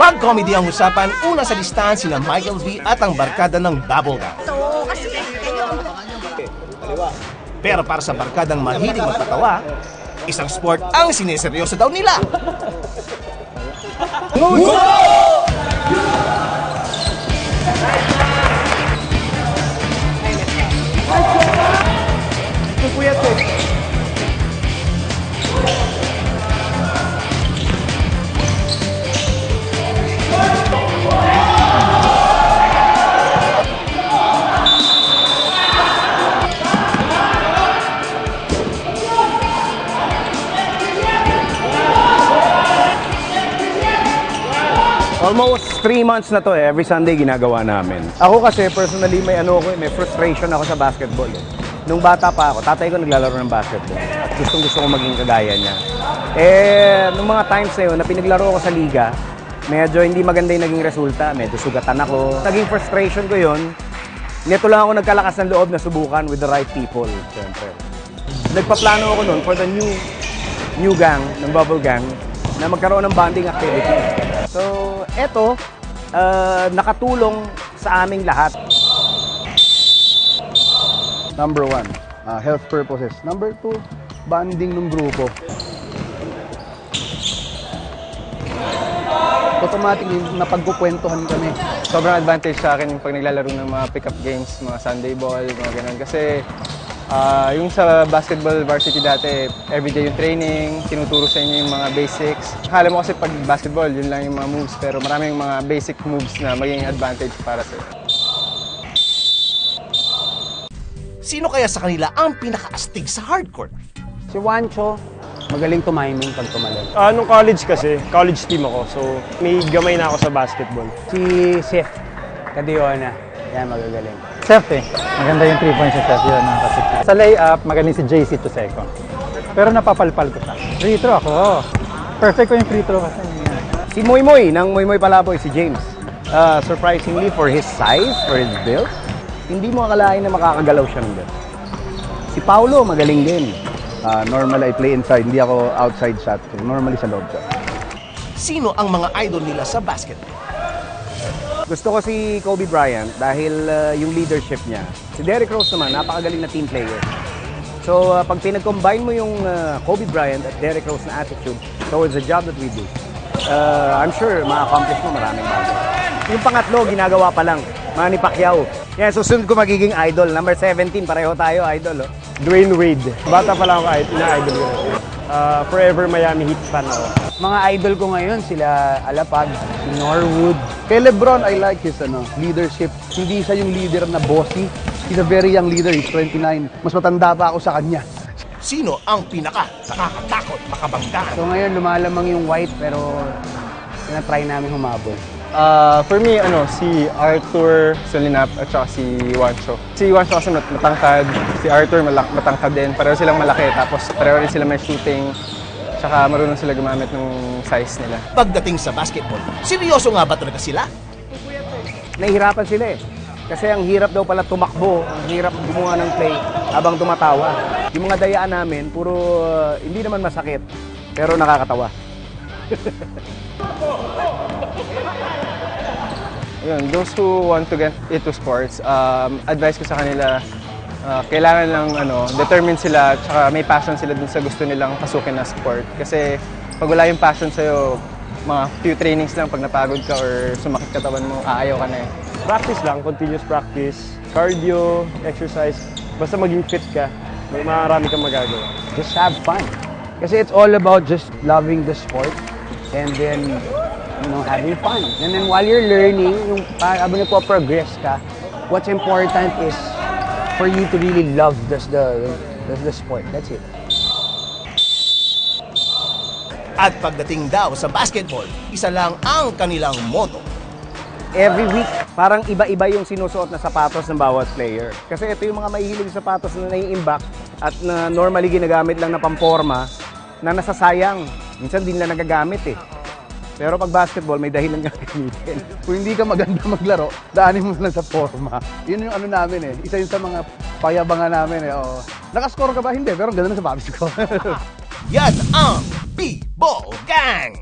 Pag comedy ang usapan, una sa listahan sila Michael V at ang barkada ng Bubblegum. So, kasi kayo Pero para sa barkadang mahilig magpatawa, isang sport ang sineseryoso daw nila. Almost 3 months na to every Sunday ginagawa namin. Ako kasi personally may may frustration ako sa basketball. Nung bata pa ako, tatay ko naglalaro ng basketball at gusto ko maging kagaya niya. Nung mga times na yun na pinaglaro ako sa liga, medyo hindi maganda yung naging resulta, medyo sugatan ako. Naging frustration ko yun, neto lang ako nagkalakas ng loob na subukan with the right people, syempre. Nagpaplano ako nun for the new gang, ng Bubble Gang, na magkaroon ng bonding activity. So, eto, nakatulong sa aming lahat. Number 1, health purposes. Number 2, bonding ng grupo. Automatically, napagkukwentuhan kami. Sobrang advantage sa akin pag naglalaro ng mga pick-up games, mga Sunday ball, mga ganun. Kasi yung sa basketball varsity dati, everyday yung training, tinuturo sa inyo yung mga basics. Akala mo kasi pag basketball, yun lang yung mga moves, pero maraming mga basic moves na maging advantage para sa'yo. Sino kaya sa kanila ang pinakaastig sa hardcourt? Si Juancho, magaling tumiming pag tumalon. Nung college kasi, college team ako. So, may gamay na ako sa basketball. Si Seth Cadiona, yan magagaling. Seth maganda yung 3 points sa Seth yun. Kasi sa layup, magaling si JC Tuseco. Pero napapalpal ko siya. Free throw ako. Perfect ko yung free throw kasi. Si Moy Moy ng Moy Moy Palaboy, si James. Surprisingly, for his size, for his build, hindi mo akalain na makakagalaw siya ng build. Si Paulo, magaling din. Normally, I play inside. Hindi ako outside shot. So, normally sa loob shot. Sino ang mga idol nila sa basketball? Gusto ko si Kobe Bryant dahil yung leadership niya. Si Derrick Rose naman, napakagaling na team player. So, pag pinag-combine mo yung Kobe Bryant at Derrick Rose na attitude towards the job that we do, I'm sure ma-accomplish mo maraming bagay. Yung pangatlo, ginagawa pa lang, Manny Pacquiao. Yan, susunod ko magiging idol. Number 17, pareho tayo, idol. Dwayne Wade. Bata pa lang ako, ina-idol ko. Forever Miami Heat fan ako. Mga idol ko ngayon, sila Alapag, si Norwood. Kay Lebron, I like his leadership. Hindi siya yung leader na bossy. He's a very young leader. He's 29. Mas matanda pa ako sa kanya. Sino ang pinaka nakakatakot makabanggaan? So ngayon, lumalamang yung white, pero tinatry namin humabol. For me, si Arthur Solinap at saka si Juancho. Si Juancho kasi matangkad, si Arthur matangkad din. Pareho silang malaki, tapos pareho rin sila may shooting. Tsaka marunong sila gumamit ng size nila. Pagdating sa basketball, seryoso nga ba talaga sila? Nahihirapan sila eh. Kasi ang hirap daw pala tumakbo, ang hirap gumawa ng play habang tumatawa. Yung mga dayaan namin, puro hindi naman masakit, pero nakakatawa. Yun, those who want to get into sports, advice ko sa kanila, kailangan lang determined sila, tsaka may passion sila dun sa gusto nilang pasukin na sport. Kasi pag wala yung passion sa'yo, mga few trainings lang, pag napagod ka or sumakit katawan mo, aayaw ka na eh. Practice lang, continuous practice, cardio, exercise. Basta maging fit ka, marami kang magagawa. Just have fun. Kasi it's all about just loving the sport and then having fun. And then while you're learning, habang nagpo-progress ka, what's important is for you to really love the sport. That's it. At pagdating daw sa basketball, isa lang ang kanilang motto. Every week, parang iba-iba yung sinusuot na sapatos ng bawat player. Kasi ito yung mga mahihilig sapatos na nai-imbak at na normally ginagamit lang na pamporma na nasasayang. Minsan din lang nagagamit eh. Pero pag basketball, may dahilan ka gamitin. Kung hindi ka maganda maglaro, daanin mo lang sa forma. Yun yung namin eh. Isa yun sa mga payabangan namin eh. Oh. Nakascore ka ba? Hindi, pero ganda na sa Bobby score. Yan ang B-Ball Gang!